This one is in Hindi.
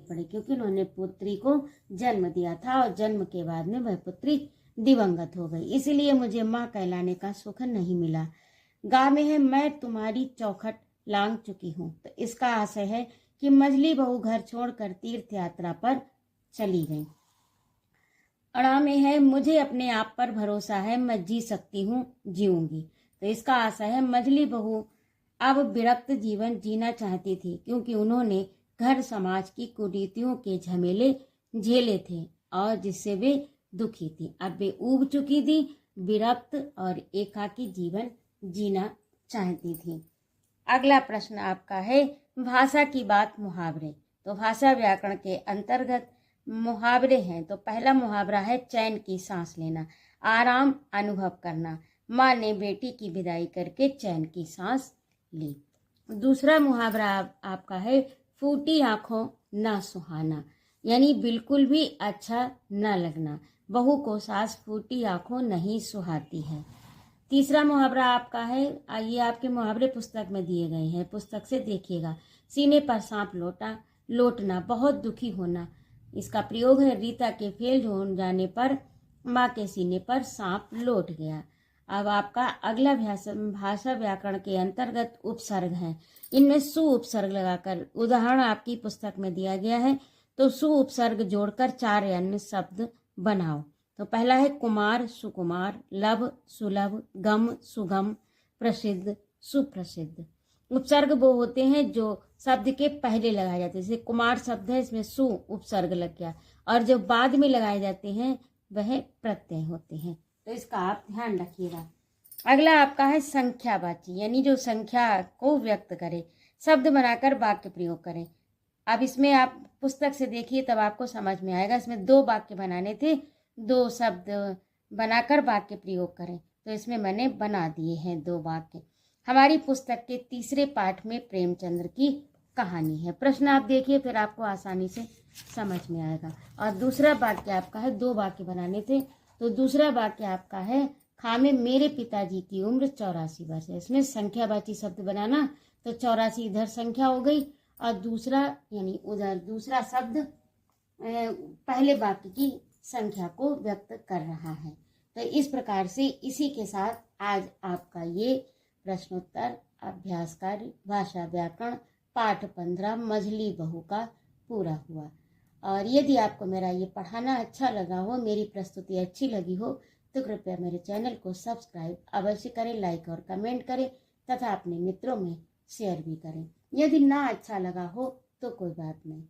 पड़े, क्योंकि उन्होंने पुत्री को जन्म दिया था और जन्म के बाद में वह पुत्री दिवंगत हो गई, इसलिए मुझे माँ कहलाने का सुख नहीं मिला। गा में है मैं तुम्हारी चौखट लांग चुकी हूँ, तो इसका आशय है कि मझली बहू घर छोड़कर तीर्थ यात्रा पर चली गई। अड़ा में है मुझे अपने आप पर भरोसा है, मैं जी सकती हूँ, जीऊंगी, तो इसका आशय है मझली बहू अब विरक्त जीवन जीना चाहती थी, क्योंकि उन्होंने घर समाज की कुरीतियों के झमेले झेले थे और जिससे वे दुखी थी। अब वे ऊब चुकी थी, विरक्त और एकाकी जीवन जीना चाहती थी। अगला प्रश्न आपका है भाषा की बात मुहावरे। तो भाषा व्याकरण के अंतर्गत मुहावरे हैं। तो पहला मुहावरा है चैन की सांस लेना, आराम अनुभव करना। माँ ने बेटी की विदाई करके चैन की सांस ली। दूसरा मुहावरा आपका है फूटी आंखों ना सुहाना, यानी बिल्कुल भी अच्छा न लगना। बहू को सास फूटी आंखों नहीं सुहाती है। तीसरा मुहावरा आपका है, ये आपके मुहावरे पुस्तक में दिए गए हैं, पुस्तक से देखिएगा। सीने पर सांप लौटना, बहुत दुखी होना। इसका प्रयोग है रीता के फेल हो जाने पर माँ के सीने पर सांप लौट गया। अब आपका अगला भाषा व्याकरण के अंतर्गत उपसर्ग है। इनमें सु उपसर्ग लगाकर उदाहरण आपकी पुस्तक में दिया गया है। तो सु उपसर्ग जोड़कर 4 अन्य शब्द बनाओ। तो पहला है कुमार सुकुमार, लभ सुलभ, गम सुगम, प्रसिद्ध सुप्रसिद्ध। उपसर्ग वो होते हैं जो शब्द के पहले लगाए जाते हैं, जैसे कुमार शब्द है, इसमें सु उपसर्ग लग गया, और जो बाद में लगाए जाते हैं वह प्रत्यय होते हैं। तो इसका आप ध्यान रखिएगा। अगला आपका है संख्यावाची, यानी जो संख्या को व्यक्त करे, शब्द बनाकर वाक्य प्रयोग करें। अब इसमें आप पुस्तक से देखिए तब आपको समझ में आएगा। इसमें 2 वाक्य बनाने थे, 2 शब्द बनाकर वाक्य प्रयोग करें, तो इसमें मैंने बना दिए हैं 2 वाक्य। हमारी पुस्तक के तीसरे पाठ में प्रेमचंद्र की कहानी है। प्रश्न आप देखिए, फिर आपको आसानी से समझ में आएगा। और दूसरा वाक्य आपका है, 2 वाक्य बनाने थे, तो दूसरा वाक्य आपका है खामे मेरे पिताजी की उम्र 84 वर्ष है। इसमें संख्यावाची शब्द बनाना, तो 84 इधर संख्या हो गई और दूसरा यानी उधर दूसरा शब्द पहले वाक्य की संख्या को व्यक्त कर रहा है। तो इस प्रकार से इसी के साथ आज आपका ये प्रश्नोत्तर अभ्यास कार्य भाषा व्याकरण पाठ 15 मझली बहू का पूरा हुआ। और यदि आपको मेरा ये पढ़ाना अच्छा लगा हो, मेरी प्रस्तुति अच्छी लगी हो, तो कृपया मेरे चैनल को सब्सक्राइब अवश्य करें, लाइक और कमेंट करें तथा अपने मित्रों में शेयर भी करें। यदि ना अच्छा लगा हो तो कोई बात नहीं,